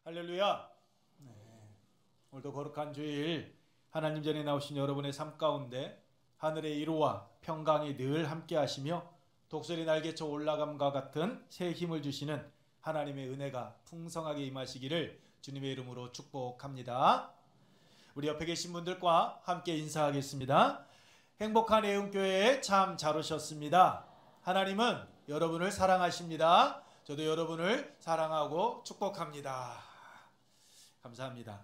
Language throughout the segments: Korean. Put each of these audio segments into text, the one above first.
할렐루야. 네. 오늘도 거룩한 주일 하나님 전에 나오신 여러분의 삶 가운데 하늘의 이루와 평강이 늘 함께 하시며 독수리 날개쳐 올라감과 같은 새 힘을 주시는 하나님의 은혜가 풍성하게 임하시기를 주님의 이름으로 축복합니다. 우리 옆에 계신 분들과 함께 인사하겠습니다. 행복한 애음교회에 참 잘 오셨습니다. 하나님은 여러분을 사랑하십니다. 저도 여러분을 사랑하고 축복합니다. 감사합니다.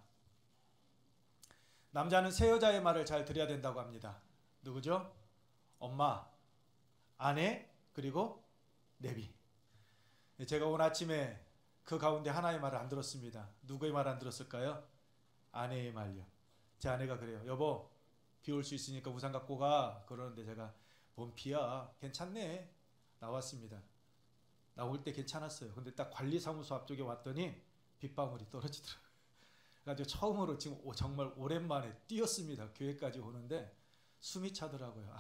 남자는 새 여자의 말을 잘 들어야 된다고 합니다. 누구죠? 엄마, 아내, 그리고 내비. 제가 오늘 아침에 그 가운데 하나의 말을 안 들었습니다. 누구의 말 안 들었을까요? 아내의 말요. 제 아내가 그래요. 여보, 비 올 수 있으니까 우산 갖고 가. 그러는데 제가 뭔 비야? 괜찮네. 나왔습니다. 나올 때 괜찮았어요. 근데 딱 관리사무소 앞쪽에 왔더니 빗방울이 떨어지더라고요. 그래가지고 처음으로 지금 정말 오랜만에 뛰었습니다. 교회까지 오는데 숨이 차더라고요.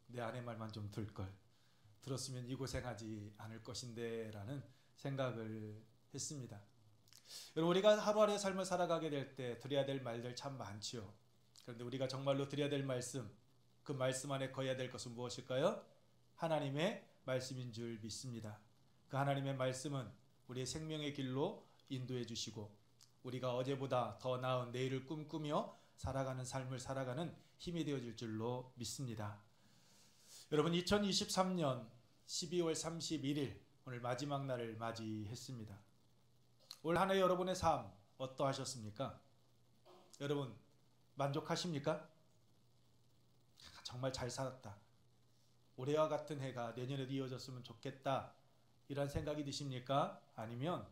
내 아내 말만 좀 들걸. 들었으면 이 고생하지 않을 것인데 라는 생각을 했습니다. 여러분, 우리가 하루하루의 삶을 살아가게 될 때 드려야 될 말들 참 많지요. 그런데 우리가 정말로 드려야 될 말씀, 그 말씀 안에 거해야 될 것은 무엇일까요? 하나님의 말씀인 줄 믿습니다. 그 하나님의 말씀은 우리의 생명의 길로 인도해 주시고 우리가 어제보다 더 나은 내일을 꿈꾸며 살아가는 삶을 살아가는 힘이 되어줄 줄로 믿습니다. 여러분, 2023년 12월 31일 오늘 마지막 날을 맞이했습니다. 올 한 해 여러분의 삶 어떠하셨습니까? 여러분 만족하십니까? 정말 잘 살았다. 올해와 같은 해가 내년에도 이어졌으면 좋겠다. 이런 생각이 드십니까? 아니면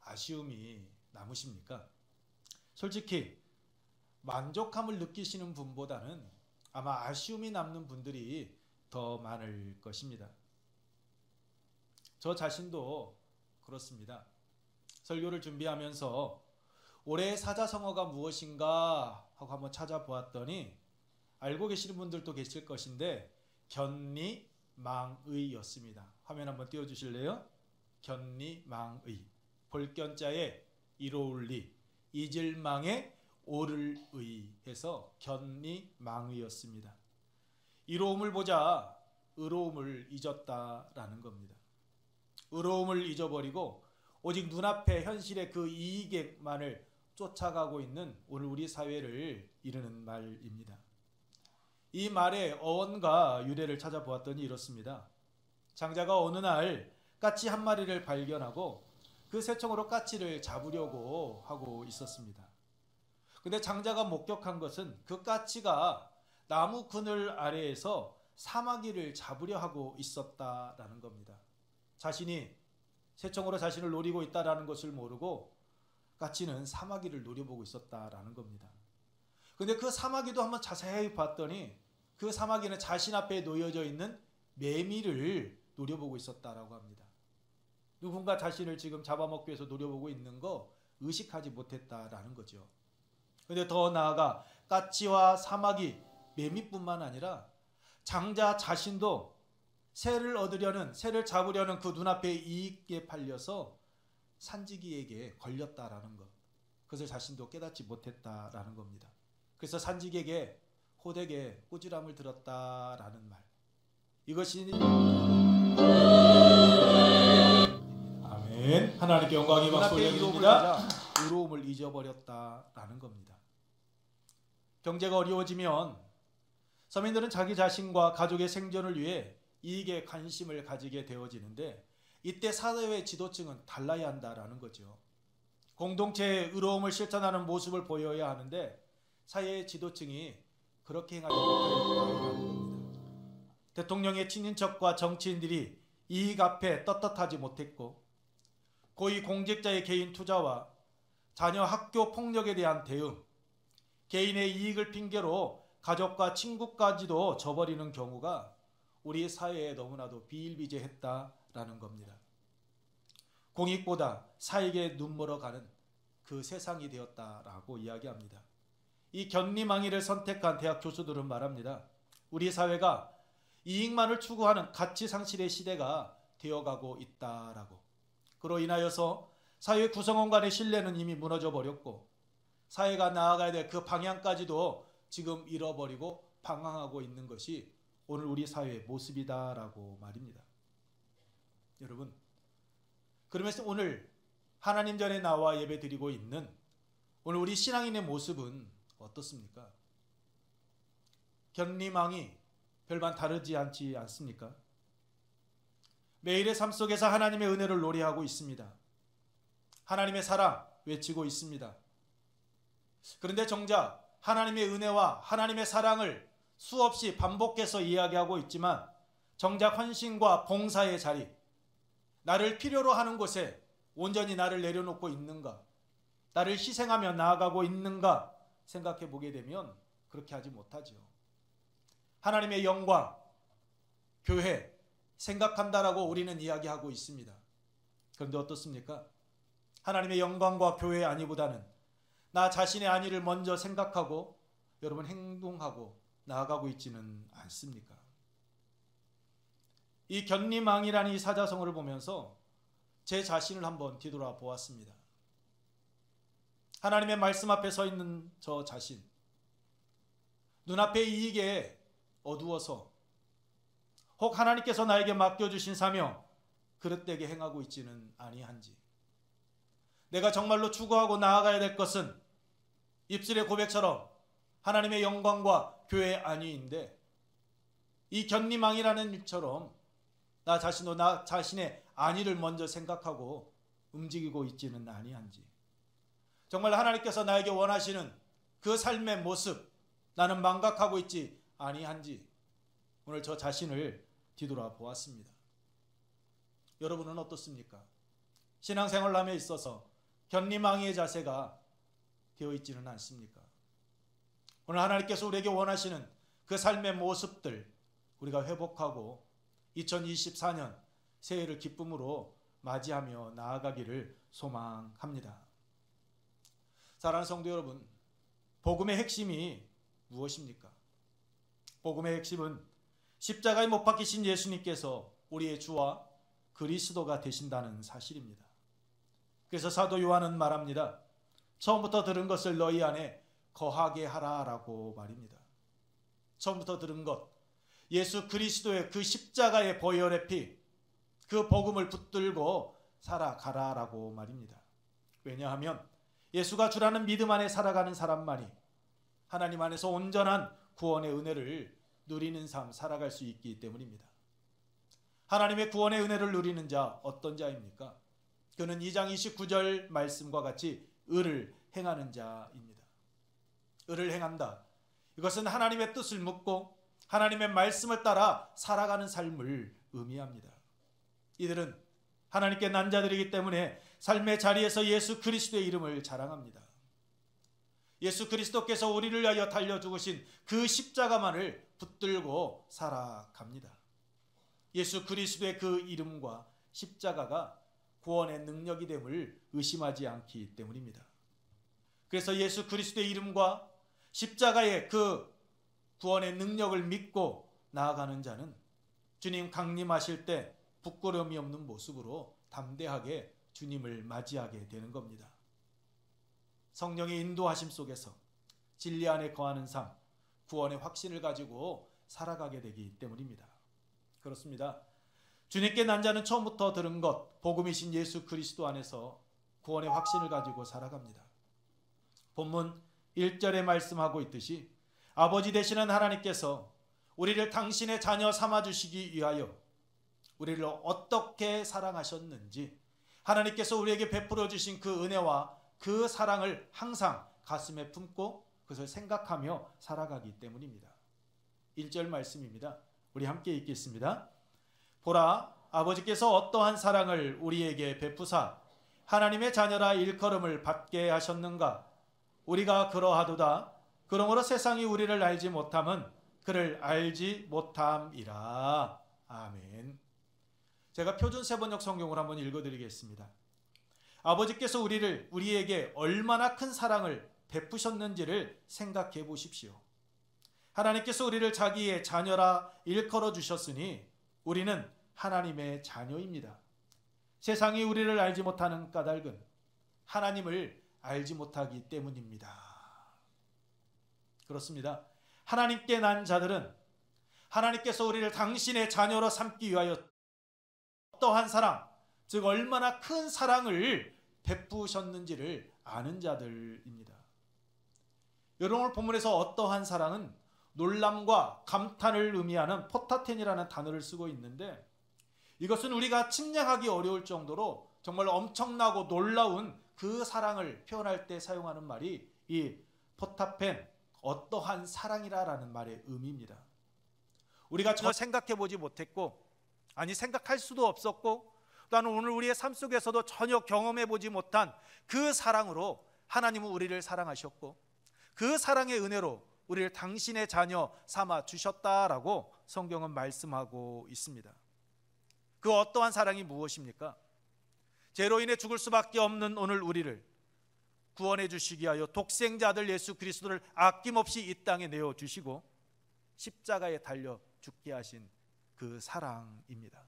아쉬움이 남으십니까? 솔직히 만족함을 느끼시는 분보다는 아마 아쉬움이 남는 분들이 더 많을 것입니다. 저 자신도 그렇습니다. 설교를 준비하면서 올해의 사자성어가 무엇인가 하고 한번 찾아보았더니 알고 계시는 분들도 계실 것인데 견리망의였습니다. 화면 한번 띄워주실래요? 견리망의. 볼견자에 이로울리, 잊을망에 오를의 해서 견리망의였습니다. 이로움을 보자 의로움을 잊었다라는 겁니다. 의로움을 잊어버리고 오직 눈앞의 현실의 그 이익만을 쫓아가고 있는 오늘 우리 사회를 이르는 말입니다. 이 말의 어원과 유래를 찾아보았더니 이렇습니다. 장자가 어느 날 까치 한 마리를 발견하고 그 새총으로 까치를 잡으려고 하고 있었습니다. 근데 장자가 목격한 것은 그 까치가 나무 그늘 아래에서 사마귀를 잡으려 하고 있었다라는 겁니다. 자신이 새총으로 자신을 노리고 있다라는 것을 모르고 까치는 사마귀를 노려보고 있었다라는 겁니다. 근데 그 사마귀도 한번 자세히 봤더니 그 사마귀는 자신 앞에 놓여져 있는 매미를 노려보고 있었다라고 합니다. 누군가 자신을 지금 잡아먹기 위해서 노려보고 있는 거 의식하지 못했다라는 거죠. 근데 더 나아가 까치와 사마귀, 매미뿐만 아니라 장자 자신도 새를 잡으려는 그 눈앞의 이익에 팔려서 산지기에게 걸렸다라는 것. 그것을 자신도 깨닫지 못했다라는 겁니다. 그래서 산지기에게 호되게 꾸지람을 들었다라는 말. 이것이 아멘. 하나님께 영광이 박수 올려드립니다. 의로움을 잊어버렸다라는 겁니다. 경제가 어려워지면 서민들은 자기 자신과 가족의 생존을 위해 이익에 관심을 가지게 되어지는데 이때 사회의 지도층은 달라야 한다라는 거죠. 공동체의 의로움을 실천하는 모습을 보여야 하는데 사회의 지도층이 그렇게 행하지 못하였다는 겁니다. 대통령의 친인척과 정치인들이 이익 앞에 떳떳하지 못했고 고위 공직자의 개인 투자와 자녀 학교 폭력에 대한 대응, 개인의 이익을 핑계로 가족과 친구까지도 저버리는 경우가 우리 사회에 너무나도 비일비재했다라는 겁니다. 공익보다 사익에 눈멀어가는 그 세상이 되었다라고 이야기합니다. 이 견리망의를 선택한 대학 교수들은 말합니다. 우리 사회가 이익만을 추구하는 가치 상실의 시대가 되어가고 있다라고. 그로 인하여서 사회 구성원 간의 신뢰는 이미 무너져 버렸고 사회가 나아가야 될 그 방향까지도 지금 잃어버리고 방황하고 있는 것이 오늘 우리 사회의 모습이다라고 말입니다. 여러분, 그러면서 오늘 하나님 전에 나와 예배드리고 있는 오늘 우리 신앙인의 모습은 어떻습니까? 견리망이 별반 다르지 않지 않습니까? 매일의 삶 속에서 하나님의 은혜를 노래하고 있습니다. 하나님의 사랑 외치고 있습니다. 그런데 정작 하나님의 은혜와 하나님의 사랑을 수없이 반복해서 이야기하고 있지만 정작 헌신과 봉사의 자리, 나를 필요로 하는 곳에 온전히 나를 내려놓고 있는가, 나를 희생하며 나아가고 있는가 생각해 보게 되면 그렇게 하지 못하죠. 하나님의 영광, 교회 생각한다라고 우리는 이야기하고 있습니다. 그런데 어떻습니까? 하나님의 영광과 교회의 안위보다는 나 자신의 안위를 먼저 생각하고 여러분 행동하고 나아가고 있지는 않습니까? 이 견리망이라는 이 사자성어를 보면서 제 자신을 한번 뒤돌아 보았습니다. 하나님의 말씀 앞에 서 있는 저 자신, 눈앞의 이익에 어두워서 혹 하나님께서 나에게 맡겨주신 사명 그릇되게 행하고 있지는 아니한지, 내가 정말로 추구하고 나아가야 될 것은 입술의 고백처럼 하나님의 영광과 교회의 안위인데 이 견리망이라는 일처럼 나 자신도 나 자신의 안위를 먼저 생각하고 움직이고 있지는 아니한지, 정말 하나님께서 나에게 원하시는 그 삶의 모습 나는 망각하고 있지 아니한지 오늘 저 자신을 뒤돌아 보았습니다. 여러분은 어떻습니까? 신앙생활함에 있어서 견리망이의 자세가 되어 있지는 않습니까? 오늘 하나님께서 우리에게 원하시는 그 삶의 모습들 우리가 회복하고 2024년 새해를 기쁨으로 맞이하며 나아가기를 소망합니다. 사랑하는 성도 여러분, 복음의 핵심이 무엇입니까? 복음의 핵심은 십자가에 못 박히신 예수님께서 우리의 주와 그리스도가 되신다는 사실입니다. 그래서 사도 요한은 말합니다. 처음부터 들은 것을 너희 안에 거하게 하라라고 말입니다. 처음부터 들은 것, 예수 그리스도의 그 십자가의 보혈의 피, 그 복음을 붙들고 살아가라라고 말입니다. 왜냐하면 예수가 주라는 믿음 안에 살아가는 사람만이 하나님 안에서 온전한 구원의 은혜를 누리는 삶 살아갈 수 있기 때문입니다. 하나님의 구원의 은혜를 누리는 자 어떤 자입니까? 그는 2장 29절 말씀과 같이 의를 행하는 자입니다. 의를 행한다. 이것은 하나님의 뜻을 묻고 하나님의 말씀을 따라 살아가는 삶을 의미합니다. 이들은 하나님께 난 자들이기 때문에 삶의 자리에서 예수 그리스도의 이름을 자랑합니다. 예수 그리스도께서 우리를 위하여 달려 죽으신 그 십자가만을 붙들고 살아갑니다. 예수 그리스도의 그 이름과 십자가가 구원의 능력이 됨을 의심하지 않기 때문입니다. 그래서 예수 그리스도의 이름과 십자가의 그 구원의 능력을 믿고 나아가는 자는 주님 강림하실 때 부끄러움이 없는 모습으로 담대하게 주님을 맞이하게 되는 겁니다. 성령의 인도하심 속에서 진리 안에 거하는 삶, 구원의 확신을 가지고 살아가게 되기 때문입니다. 그렇습니다. 주님께 난 자는 처음부터 들은 것, 복음이신 예수 그리스도 안에서 구원의 확신을 가지고 살아갑니다. 본문 1절에 말씀하고 있듯이 아버지 되시는 하나님께서 우리를 당신의 자녀 삼아주시기 위하여 우리를 어떻게 사랑하셨는지 하나님께서 우리에게 베풀어 주신 그 은혜와 그 사랑을 항상 가슴에 품고 그것을 생각하며 살아가기 때문입니다. 1절 말씀입니다. 우리 함께 읽겠습니다. 보라, 아버지께서 어떠한 사랑을 우리에게 베푸사 하나님의 자녀라 일컬음을 받게 하셨는가. 우리가 그러하도다. 그러므로 세상이 우리를 알지 못함은 그를 알지 못함이라. 아멘. 제가 표준 세번역 성경을 한번 읽어드리겠습니다. 아버지께서 우리에게 얼마나 큰 사랑을 베푸셨는지를 생각해 보십시오. 하나님께서 우리를 자기의 자녀라 일컬어 주셨으니 우리는 하나님의 자녀입니다. 세상이 우리를 알지 못하는 까닭은 하나님을 알지 못하기 때문입니다. 그렇습니다. 하나님께 난 자들은 하나님께서 우리를 당신의 자녀로 삼기 위하여 어떠한 사랑, 즉 얼마나 큰 사랑을 베푸셨는지를 아는 자들입니다. 여러분, 오늘 본문에서 어떠한 사랑은 놀람과 감탄을 의미하는 포타텐이라는 단어를 쓰고 있는데, 이것은 우리가 측량하기 어려울 정도로 정말 엄청나고 놀라운 그 사랑을 표현할 때 사용하는 말이 이 포타펜, 어떠한 사랑이라는 말의 의미입니다. 우리가 전혀 생각해 보지 못했고, 아니 생각할 수도 없었고, 또한 오늘 우리의 삶 속에서도 전혀 경험해 보지 못한 그 사랑으로 하나님은 우리를 사랑하셨고, 그 사랑의 은혜로 우리를 당신의 자녀 삼아 주셨다라고 성경은 말씀하고 있습니다. 그 어떠한 사랑이 무엇입니까? 죄로 인해 죽을 수밖에 없는 오늘 우리를 구원해 주시기 위하여 독생자 아들 예수 그리스도를 아낌없이 이 땅에 내어주시고 십자가에 달려 죽게 하신 그 사랑입니다.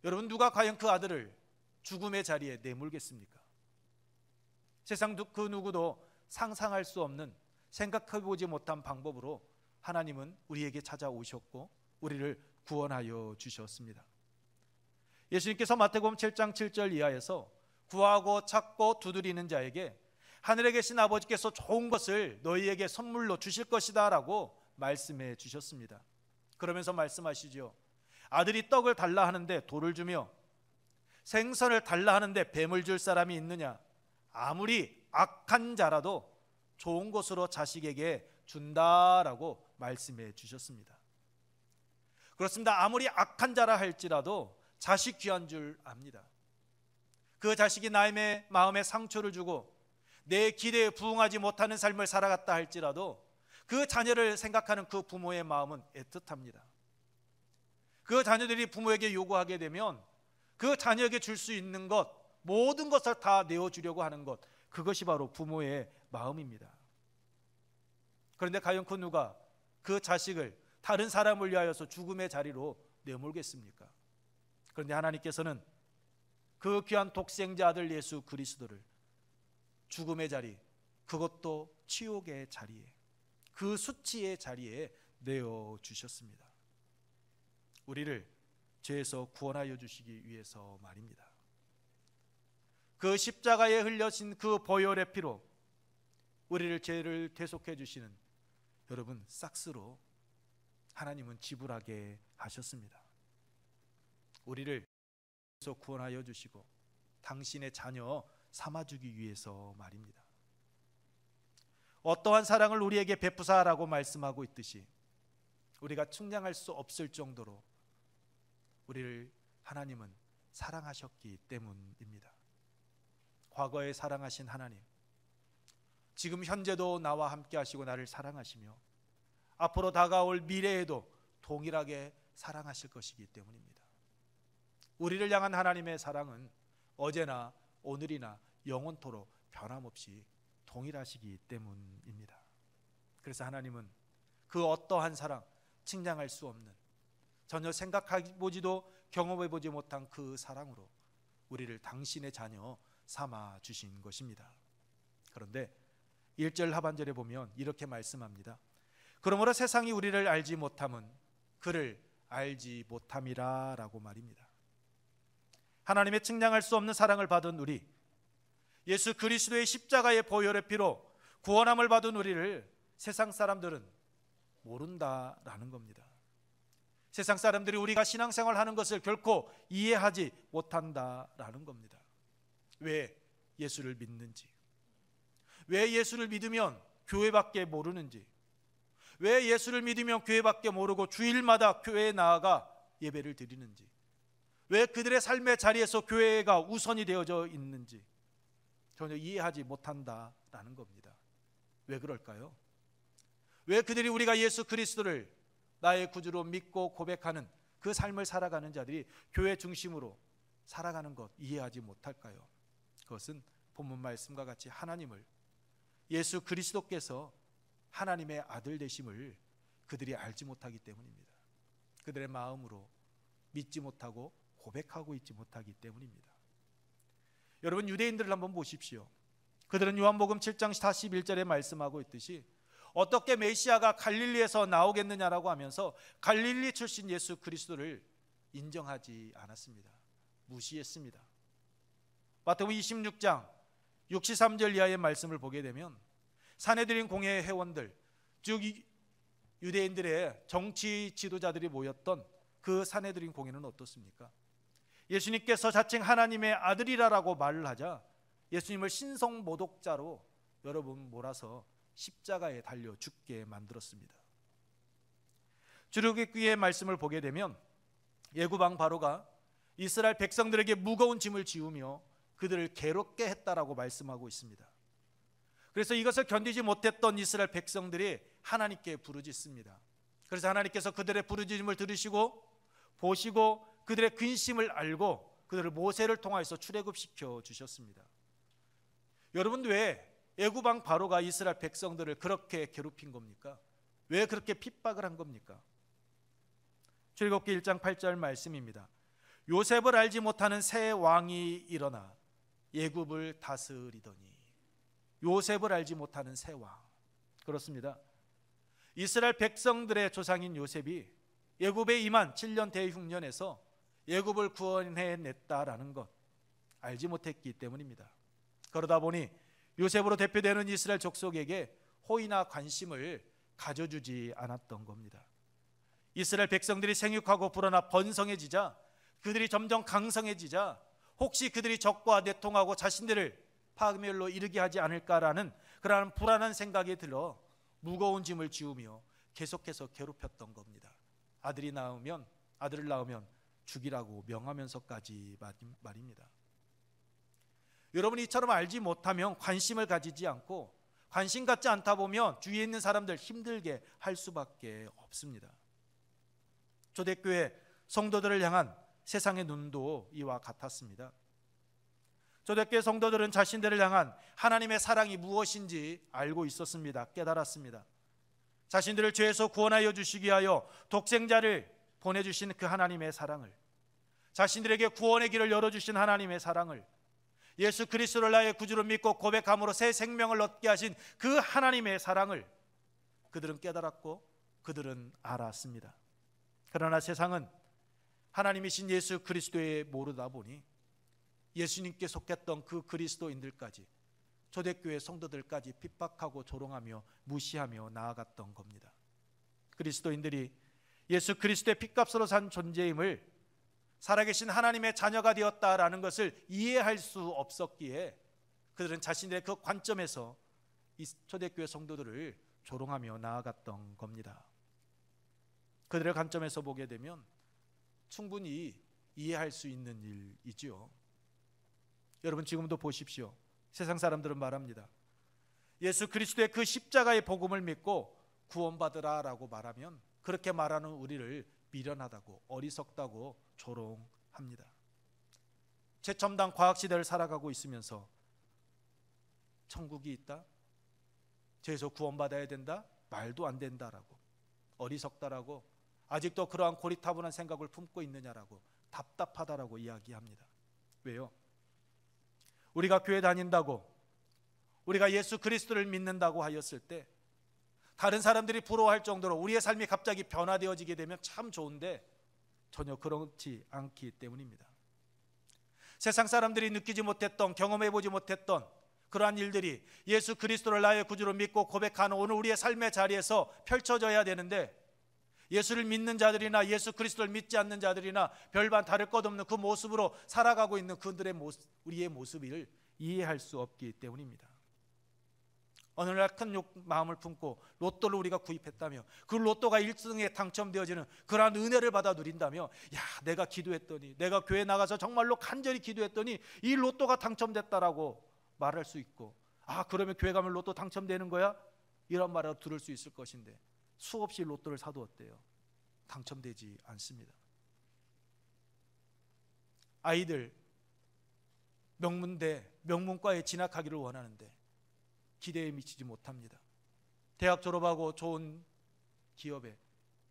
여러분, 누가 과연 그 아들을 죽음의 자리에 내몰겠습니까? 세상 그 누구도 상상할 수 없는, 생각해보지 못한 방법으로 하나님은 우리에게 찾아오셨고 우리를 구원하여 주셨습니다. 예수님께서 마태복음 7장 7절 이하에서 구하고 찾고 두드리는 자에게 하늘에 계신 아버지께서 좋은 것을 너희에게 선물로 주실 것이다 라고 말씀해 주셨습니다. 그러면서 말씀하시죠. 아들이 떡을 달라 하는데 돌을 주며 생선을 달라 하는데 뱀을 줄 사람이 있느냐? 아무리 악한 자라도 좋은 것으로 자식에게 준다라고 말씀해 주셨습니다. 그렇습니다. 아무리 악한 자라 할지라도 자식 귀한 줄 압니다. 그 자식이 나의 마음에 상처를 주고 내 기대에 부응하지 못하는 삶을 살아갔다 할지라도 그 자녀를 생각하는 그 부모의 마음은 애틋합니다. 그 자녀들이 부모에게 요구하게 되면 그 자녀에게 줄 수 있는 것, 모든 것을 다 내어주려고 하는 것, 그것이 바로 부모의 마음입니다. 그런데 과연 그 누가 그 자식을 다른 사람을 위하여서 죽음의 자리로 내몰겠습니까? 그런데 하나님께서는 그 귀한 독생자 아들 예수 그리스도를 죽음의 자리, 그것도 치욕의 자리에, 그 수치의 자리에 내어주셨습니다. 우리를 죄에서 구원하여 주시기 위해서 말입니다. 그 십자가에 흘려진 그 보혈의 피로 우리를 죄를 대속해 주시는 여러분 싹스로 하나님은 지불하게 하셨습니다. 우리를 구원하여 주시고 당신의 자녀 삼아주기 위해서 말입니다. 어떠한 사랑을 우리에게 베푸사라고 말씀하고 있듯이 우리가 측량할 수 없을 정도로 우리를 하나님은 사랑하셨기 때문입니다. 과거에 사랑하신 하나님, 지금 현재도 나와 함께 하시고 나를 사랑하시며 앞으로 다가올 미래에도 동일하게 사랑하실 것이기 때문입니다. 우리를 향한 하나님의 사랑은 어제나 오늘이나 영원토록 변함없이 동일하시기 때문입니다. 그래서 하나님은 그 어떠한 사랑, 측량할 수 없는, 전혀 생각해보지도 경험해보지 못한 그 사랑으로 우리를 당신의 자녀 삼아 주신 것입니다. 그런데 1절 하반절에 보면 이렇게 말씀합니다. 그러므로 세상이 우리를 알지 못함은 그를 알지 못함이라 라고 말입니다. 하나님의 측량할 수 없는 사랑을 받은 우리, 예수 그리스도의 십자가의 보혈의 피로 구원함을 받은 우리를 세상 사람들은 모른다라는 겁니다. 세상 사람들이 우리가 신앙생활 하는 것을 결코 이해하지 못한다라는 겁니다. 왜 예수를 믿는지, 왜 예수를 믿으면 교회밖에 모르는지, 왜 예수를 믿으면 교회밖에 모르고 주일마다 교회에 나아가 예배를 드리는지, 왜 그들의 삶의 자리에서 교회가 우선이 되어져 있는지 전혀 이해하지 못한다라는 겁니다. 왜 그럴까요? 왜 그들이 우리가 예수 그리스도를 나의 구주로 믿고 고백하는 그 삶을 살아가는 자들이 교회 중심으로 살아가는 것 이해하지 못할까요? 그것은 본문 말씀과 같이 하나님을, 예수 그리스도께서 하나님의 아들 되심을 그들이 알지 못하기 때문입니다. 그들의 마음으로 믿지 못하고 고백하고 있지 못하기 때문입니다. 여러분, 유대인들을 한번 보십시오. 그들은 요한복음 7장 41절에 말씀하고 있듯이 어떻게 메시아가 갈릴리에서 나오겠느냐라고 하면서 갈릴리 출신 예수 그리스도를 인정하지 않았습니다. 무시했습니다. 마태복음 26장 63절 이하의 말씀을 보게 되면 산헤드린 공회 회원들, 즉 유대인들의 정치 지도자들이 모였던 그 산헤드린 공회는 어떻습니까? 예수님께서 자칭 하나님의 아들이라고 말을 하자 예수님을 신성 모독자로 여러분 몰아서 십자가에 달려 죽게 만들었습니다. 출애굽기의 말씀을 보게 되면 예구방 바로가 이스라엘 백성들에게 무거운 짐을 지우며 그들을 괴롭게 했다라고 말씀하고 있습니다. 그래서 이것을 견디지 못했던 이스라엘 백성들이 하나님께 부르짖습니다. 그래서 하나님께서 그들의 부르짖음을 들으시고 보시고 그들의 근심을 알고 그들을 모세를 통하여서 출애굽시켜 주셨습니다. 여러분, 왜 애굽왕 바로가 이스라엘 백성들을 그렇게 괴롭힌 겁니까? 왜 그렇게 핍박을 한 겁니까? 출애굽기 1장 8절 말씀입니다. 요셉을 알지 못하는 새 왕이 일어나 애굽을 다스리더니. 요셉을 알지 못하는 새 왕. 그렇습니다. 이스라엘 백성들의 조상인 요셉이 애굽에 임한 7년 대흉년에서 애굽을 구원해냈다라는 것 알지 못했기 때문입니다. 그러다 보니 요셉으로 대표되는 이스라엘 족속에게 호의나 관심을 가져주지 않았던 겁니다. 이스라엘 백성들이 생육하고 불어나 번성해지자, 그들이 점점 강성해지자 혹시 그들이 적과 내통하고 자신들을 파멸로 이르게 하지 않을까라는 그러한 불안한 생각이 들어 무거운 짐을 지우며 계속해서 괴롭혔던 겁니다. 아들을 낳으면 죽이라고 명하면서까지 말입니다. 여러분, 이처럼 알지 못하면 관심을 가지지 않고 관심 갖지 않다 보면 주위에 있는 사람들 힘들게 할 수밖에 없습니다. 초대교회 성도들을 향한 세상의 눈도 이와 같았습니다. 초대교회 성도들은 자신들을 향한 하나님의 사랑이 무엇인지 알고 있었습니다. 깨달았습니다. 자신들을 죄에서 구원하여 주시기 위하여 독생자를 보내주신 그 하나님의 사랑을, 자신들에게 구원의 길을 열어주신 하나님의 사랑을, 예수 그리스도를 나의 구주로 믿고 고백함으로 새 생명을 얻게 하신 그 하나님의 사랑을 그들은 깨달았고 그들은 알았습니다. 그러나 세상은 하나님이신 예수 그리스도에 모르다 보니 예수님께 속했던 그 그리스도인들까지, 초대교회 성도들까지 핍박하고 조롱하며 무시하며 나아갔던 겁니다. 그리스도인들이 예수 그리스도의 핏값으로 산 존재임을, 살아계신 하나님의 자녀가 되었다라는 것을 이해할 수 없었기에 그들은 자신들의 그 관점에서 이 초대교회 성도들을 조롱하며 나아갔던 겁니다. 그들의 관점에서 보게 되면 충분히 이해할 수 있는 일이지요. 여러분, 지금도 보십시오. 세상 사람들은 말합니다. 예수 그리스도의 그 십자가의 복음을 믿고 구원받으라라고 말하면 그렇게 말하는 우리를 미련하다고, 어리석다고 조롱합니다. 최첨단 과학시대를 살아가고 있으면서 천국이 있다? 죄에서 구원받아야 된다? 말도 안 된다라고, 어리석다라고, 아직도 그러한 고리타분한 생각을 품고 있느냐라고, 답답하다라고 이야기합니다. 왜요? 우리가 교회 다닌다고, 우리가 예수 그리스도를 믿는다고 하였을 때 다른 사람들이 부러워할 정도로 우리의 삶이 갑자기 변화되어지게 되면 참 좋은데 전혀 그렇지 않기 때문입니다. 세상 사람들이 느끼지 못했던, 경험해보지 못했던 그러한 일들이 예수 그리스도를 나의 구주로 믿고 고백하는 오늘 우리의 삶의 자리에서 펼쳐져야 되는데, 예수를 믿는 자들이나 예수 그리스도를 믿지 않는 자들이나 별반 다를 것 없는 그 모습으로 살아가고 있는 그들의 모습, 우리의 모습을 이해할 수 없기 때문입니다. 어느 날 큰 마음을 품고 로또를 우리가 구입했다며, 그 로또가 1등에 당첨되어지는 그러한 은혜를 받아 누린다며, 야, 내가 기도했더니, 내가 교회 나가서 정말로 간절히 기도했더니 이 로또가 당첨됐다라고 말할 수 있고, 아, 그러면 교회 가면 로또 당첨되는 거야? 이런 말을 들을 수 있을 것인데 수없이 로또를 사도 어때요? 당첨되지 않습니다. 아이들 명문대, 명문과에 진학하기를 원하는데 기대에 미치지 못합니다. 대학 졸업하고 좋은 기업에,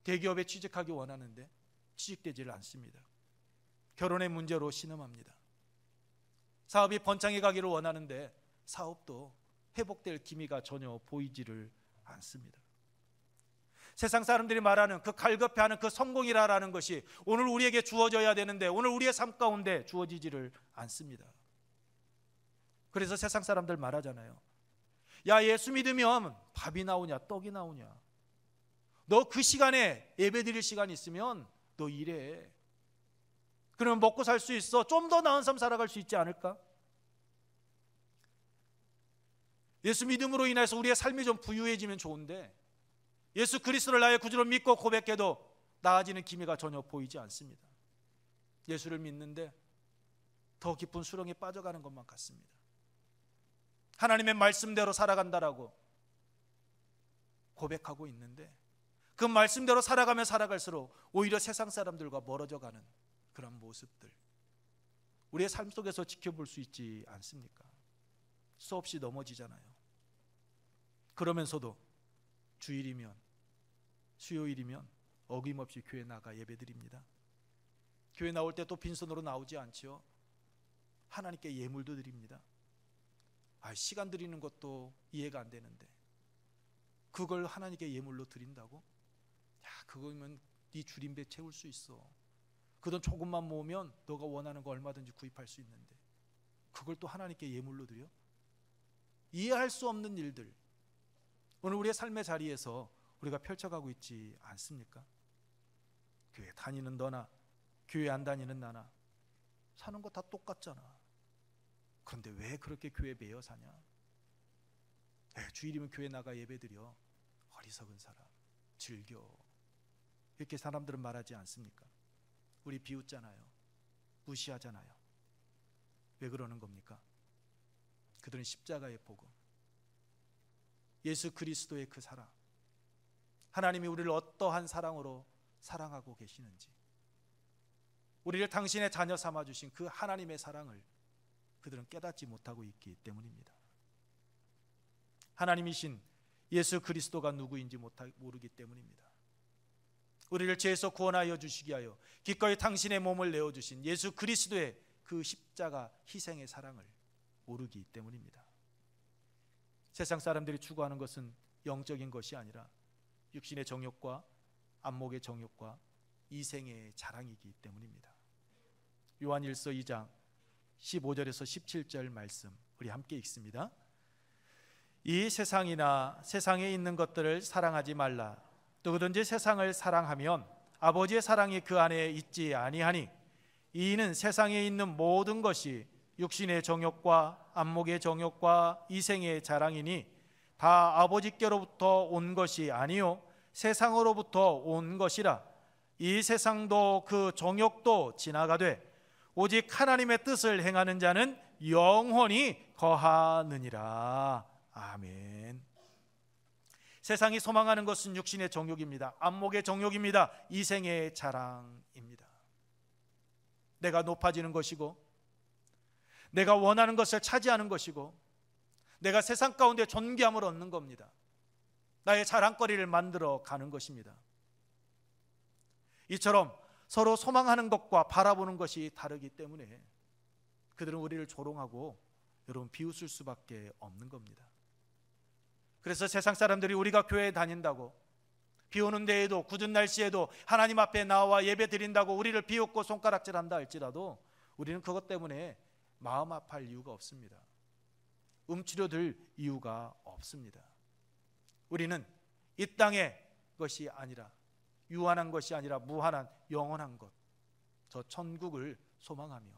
대기업에 취직하기 원하는데 취직되지를 않습니다. 결혼의 문제로 신음합니다. 사업이 번창해 가기를 원하는데 사업도 회복될 기미가 전혀 보이지를 않습니다. 세상 사람들이 말하는 그 갈급해하는 그 성공이라는 것이 오늘 우리에게 주어져야 되는데 오늘 우리의 삶 가운데 주어지지를 않습니다. 그래서 세상 사람들 말하잖아요. 야, 예수 믿으면 밥이 나오냐 떡이 나오냐, 너 그 시간에 예배 드릴 시간 있으면 너 일해. 그러면 먹고 살 수 있어. 좀 더 나은 삶 살아갈 수 있지 않을까? 예수 믿음으로 인해서 우리의 삶이 좀 부유해지면 좋은데 예수 그리스도를 나의 구주로 믿고 고백해도 나아지는 기미가 전혀 보이지 않습니다. 예수를 믿는데 더 깊은 수렁에 빠져가는 것만 같습니다. 하나님의 말씀대로 살아간다라고 고백하고 있는데 그 말씀대로 살아가면 살아갈수록 오히려 세상 사람들과 멀어져 가는 그런 모습들, 우리의 삶 속에서 지켜볼 수 있지 않습니까? 수없이 넘어지잖아요. 그러면서도 주일이면 수요일이면 어김없이 교회 나가 예배드립니다. 교회 나올 때 또 빈손으로 나오지 않죠. 하나님께 예물도 드립니다. 시간 드리는 것도 이해가 안 되는데 그걸 하나님께 예물로 드린다고? 야, 그거면 네 줄임배 채울 수 있어. 그 돈 조금만 모으면 너가 원하는 거 얼마든지 구입할 수 있는데 그걸 또 하나님께 예물로 드려? 이해할 수 없는 일들 오늘 우리의 삶의 자리에서 우리가 펼쳐가고 있지 않습니까? 교회 다니는 너나 교회 안 다니는 나나 사는 거 다 똑같잖아. 그런데 왜 그렇게 교회 매여 사냐? 주일이면 교회 나가 예배드려. 어리석은 사람, 즐겨. 이렇게 사람들은 말하지 않습니까? 우리 비웃잖아요. 무시하잖아요. 왜 그러는 겁니까? 그들은 십자가의 복음, 예수 그리스도의 그 사랑, 하나님이 우리를 어떠한 사랑으로 사랑하고 계시는지, 우리를 당신의 자녀 삼아주신 그 하나님의 사랑을 그들은 깨닫지 못하고 있기 때문입니다. 하나님이신 예수 그리스도가 누구인지 모르기 때문입니다. 우리를 죄에서 구원하여 주시기 위하여 기꺼이 당신의 몸을 내어주신 예수 그리스도의 그 십자가 희생의 사랑을 모르기 때문입니다. 세상 사람들이 추구하는 것은 영적인 것이 아니라 육신의 정욕과 안목의 정욕과 이생의 자랑이기 때문입니다. 요한일서 2장 15절에서 17절 말씀 우리 함께 읽습니다. 이 세상이나 세상에 있는 것들을 사랑하지 말라. 누구든지 세상을 사랑하면 아버지의 사랑이 그 안에 있지 아니하니 이는 세상에 있는 모든 것이 육신의 정욕과 안목의 정욕과 이생의 자랑이니 다 아버지께로부터 온 것이 아니요 세상으로부터 온 것이라. 이 세상도 그 정욕도 지나가되 오직 하나님의 뜻을 행하는 자는 영원히 거하느니라. 아멘. 세상이 소망하는 것은 육신의 정욕입니다. 안목의 정욕입니다. 이생의 자랑입니다. 내가 높아지는 것이고 내가 원하는 것을 차지하는 것이고 내가 세상 가운데 존귀함을 얻는 겁니다. 나의 자랑거리를 만들어 가는 것입니다. 이처럼 서로 소망하는 것과 바라보는 것이 다르기 때문에 그들은 우리를 조롱하고 여러분 비웃을 수밖에 없는 겁니다. 그래서 세상 사람들이 우리가 교회에 다닌다고 비 오는 데에도 굳은 날씨에도 하나님 앞에 나와 예배 드린다고 우리를 비웃고 손가락질한다 할지라도 우리는 그것 때문에 마음 아파할 이유가 없습니다. 움츠려들 이유가 없습니다. 우리는 이 땅의 것이 아니라 유한한 것이 아니라 무한한 영원한 것, 저 천국을 소망하며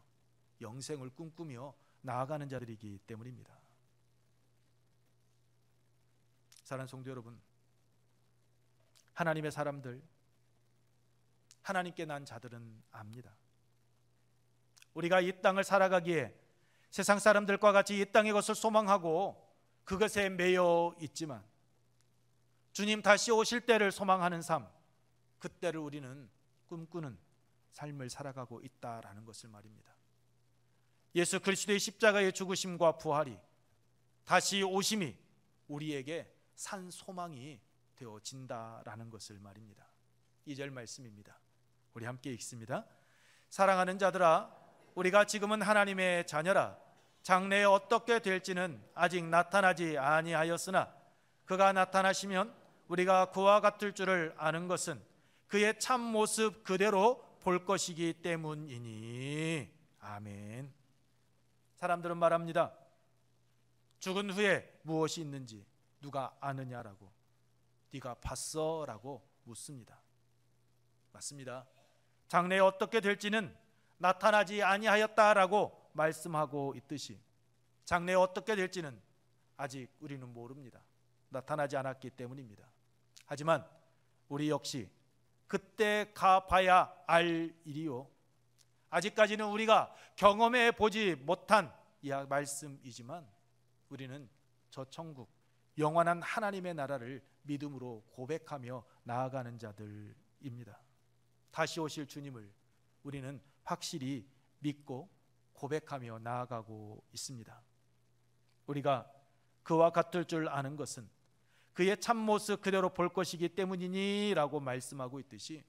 영생을 꿈꾸며 나아가는 자들이기 때문입니다. 사랑하는 성도 여러분, 하나님의 사람들, 하나님께 난 자들은 압니다. 우리가 이 땅을 살아가기에 세상 사람들과 같이 이 땅의 것을 소망하고 그것에 매여 있지만 주님 다시 오실 때를 소망하는 삶, 그때를 우리는 꿈꾸는 삶을 살아가고 있다라는 것을 말입니다. 예수 그리스도의 십자가의 죽으심과 부활이 다시 오심이 우리에게 산 소망이 되어진다라는 것을 말입니다. 2절 말씀입니다. 우리 함께 읽습니다. 사랑하는 자들아, 우리가 지금은 하나님의 자녀라. 장래에 어떻게 될지는 아직 나타나지 아니하였으나 그가 나타나시면 우리가 그와 같을 줄을 아는 것은 그의 참 모습 그대로 볼 것이기 때문이니. 아멘. 사람들은 말합니다. 죽은 후에 무엇이 있는지 누가 아느냐라고. 네가 봤어? 라고 묻습니다. 맞습니다. 장래에 어떻게 될지는 나타나지 아니하였다라고 말씀하고 있듯이 장래에 어떻게 될지는 아직 우리는 모릅니다. 나타나지 않았기 때문입니다. 하지만 우리 역시 그때 가봐야 알 일이요, 아직까지는 우리가 경험해 보지 못한 이 말씀이지만 우리는 저 천국 영원한 하나님의 나라를 믿음으로 고백하며 나아가는 자들입니다. 다시 오실 주님을 우리는 확실히 믿고 고백하며 나아가고 있습니다. 우리가 그와 같을 줄 아는 것은 그의 참모습 그대로 볼 것이기 때문이니 라고 말씀하고 있듯이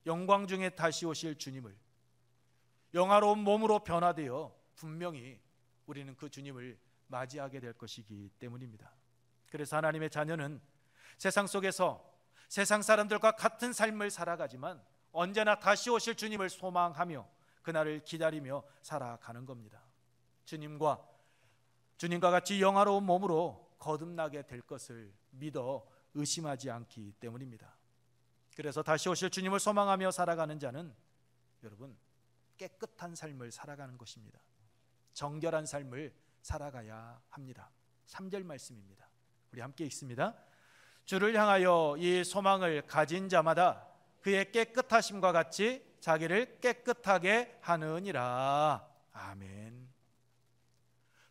영광 중에 다시 오실 주님을 영화로운 몸으로 변화되어 분명히 우리는 그 주님을 맞이하게 될 것이기 때문입니다. 그래서 하나님의 자녀는 세상 속에서 세상 사람들과 같은 삶을 살아가지만 언제나 다시 오실 주님을 소망하며 그날을 기다리며 살아가는 겁니다. 주님과 같이 영화로운 몸으로 거듭나게 될 것을 믿어 의심하지 않기 때문입니다. 그래서 다시 오실 주님을 소망하며 살아가는 자는 여러분 깨끗한 삶을 살아가는 것입니다. 정결한 삶을 살아가야 합니다. 3절 말씀입니다. 우리 함께 읽습니다. 주를 향하여 이 소망을 가진 자마다 그의 깨끗하심과 같이 자기를 깨끗하게 하느니라. 아멘.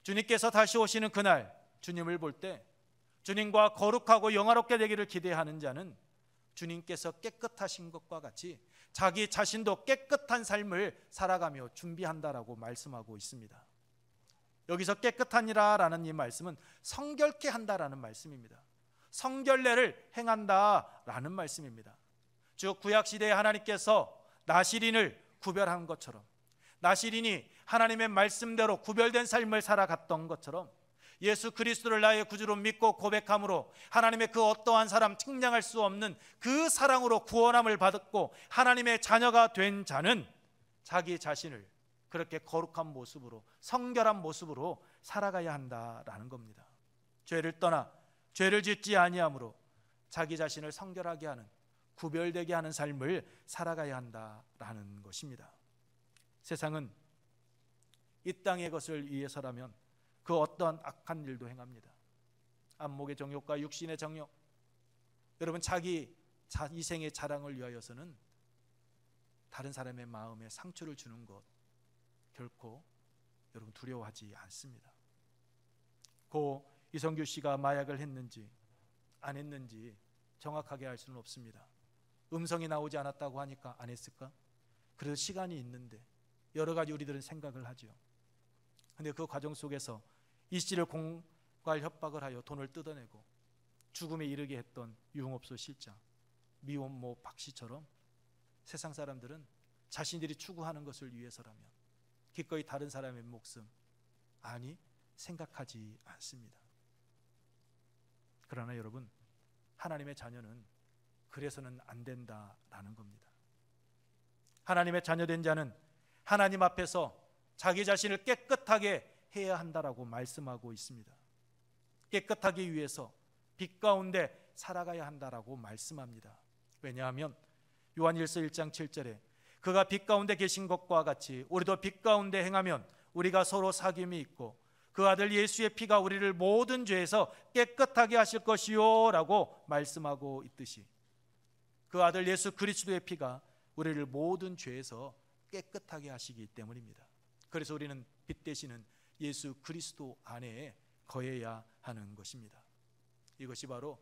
주님께서 다시 오시는 그날 주님을 볼 때 주님과 거룩하고 영화롭게 되기를 기대하는 자는 주님께서 깨끗하신 것과 같이 자기 자신도 깨끗한 삶을 살아가며 준비한다라고 말씀하고 있습니다. 여기서 깨끗하니라라는 이 말씀은 성결케 한다라는 말씀입니다. 성결례를 행한다라는 말씀입니다. 즉 구약시대에 하나님께서 나시린을 구별한 것처럼 나시린이 하나님의 말씀대로 구별된 삶을 살아갔던 것처럼 예수 그리스도를 나의 구주로 믿고 고백함으로 하나님의 그 어떠한 사람 측량할 수 없는 그 사랑으로 구원함을 받았고 하나님의 자녀가 된 자는 자기 자신을 그렇게 거룩한 모습으로 성결한 모습으로 살아가야 한다라는 겁니다. 죄를 떠나 죄를 짓지 아니함으로 자기 자신을 성결하게 하는 구별되게 하는 삶을 살아가야 한다라는 것입니다. 세상은 이 땅의 것을 위해서라면 그 어떠한 악한 일도 행합니다. 안목의 정욕과 육신의 정욕, 여러분 자기 이생의 자랑을 위하여서는 다른 사람의 마음에 상처를 주는 것 결코 여러분 두려워하지 않습니다. 고 이성규 씨가 마약을 했는지 안 했는지 정확하게 알 수는 없습니다. 음성이 나오지 않았다고 하니까 안 했을까? 그래도 시간이 있는데 여러 가지 우리들은 생각을 하죠. 그런데 그 과정 속에서 이 씨를 공갈 협박을 하여 돈을 뜯어내고 죽음에 이르게 했던 유흥업소 실장 미혼모 박 씨처럼 세상 사람들은 자신들이 추구하는 것을 위해서라면 기꺼이 다른 사람의 목숨 아니 생각하지 않습니다. 그러나 여러분 하나님의 자녀는 그래서는 안 된다라는 겁니다. 하나님의 자녀된 자는 하나님 앞에서 자기 자신을 깨끗하게 해야 한다라고 말씀하고 있습니다. 깨끗하기 위해서 빛 가운데 살아가야 한다라고 말씀합니다. 왜냐하면 요한일서 1장 7절에 그가 빛 가운데 계신 것과 같이 우리도 빛 가운데 행하면 우리가 서로 사귐이 있고 그 아들 예수의 피가 우리를 모든 죄에서 깨끗하게 하실 것이요 라고 말씀하고 있듯이 그 아들 예수 그리스도의 피가 우리를 모든 죄에서 깨끗하게 하시기 때문입니다. 그래서 우리는 빛 되시는 예수 그리스도 안에 거해야 하는 것입니다. 이것이 바로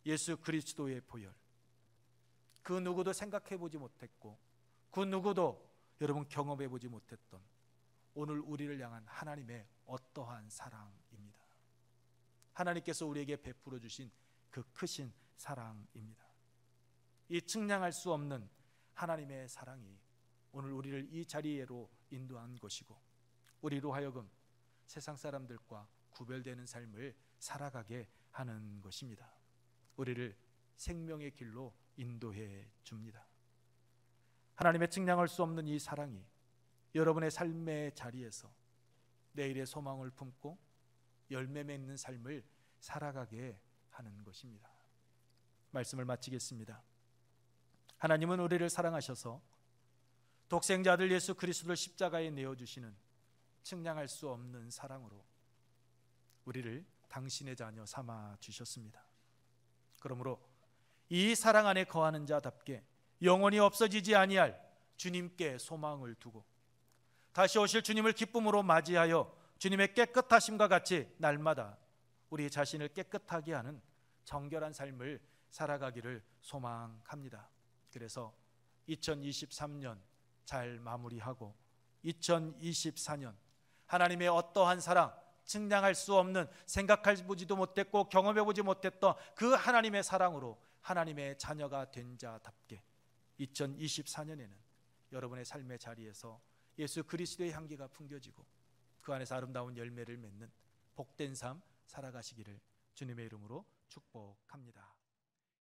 예수 그리스도의 보혈, 그 누구도 생각해 보지 못했고 그 누구도 여러분 경험해 보지 못했던 오늘 우리를 향한 하나님의 어떠한 사랑입니다. 하나님께서 우리에게 베풀어 주신 그 크신 사랑입니다. 이 측량할 수 없는 하나님의 사랑이 오늘 우리를 이 자리로 인도한 것이고 우리로 하여금 세상 사람들과 구별되는 삶을 살아가게 하는 것입니다. 우리를 생명의 길로 인도해 줍니다. 하나님의 측량할 수 없는 이 사랑이 여러분의 삶의 자리에서 내일의 소망을 품고 열매 맺는 삶을 살아가게 하는 것입니다. 말씀을 마치겠습니다. 하나님은 우리를 사랑하셔서 독생자 아들 예수 그리스도를 십자가에 내어주시는 측량할 수 없는 사랑으로 우리를 당신의 자녀 삼아 주셨습니다. 그러므로 이 사랑 안에 거하는 자답게 영원히 없어지지 아니할 주님께 소망을 두고 다시 오실 주님을 기쁨으로 맞이하여 주님의 깨끗하심과 같이 날마다 우리 자신을 깨끗하게 하는 정결한 삶을 살아가기를 소망합니다. 그래서 2023년 잘 마무리하고 2024년 하나님의 어떠한 사랑, 측량할 수 없는, 생각해보지도 못했고 경험해보지 못했던 그 하나님의 사랑으로 하나님의 자녀가 된 자답게 2024년에는 여러분의 삶의 자리에서 예수 그리스도의 향기가 풍겨지고 그 안에서 아름다운 열매를 맺는 복된 삶 살아가시기를 주님의 이름으로 축복합니다.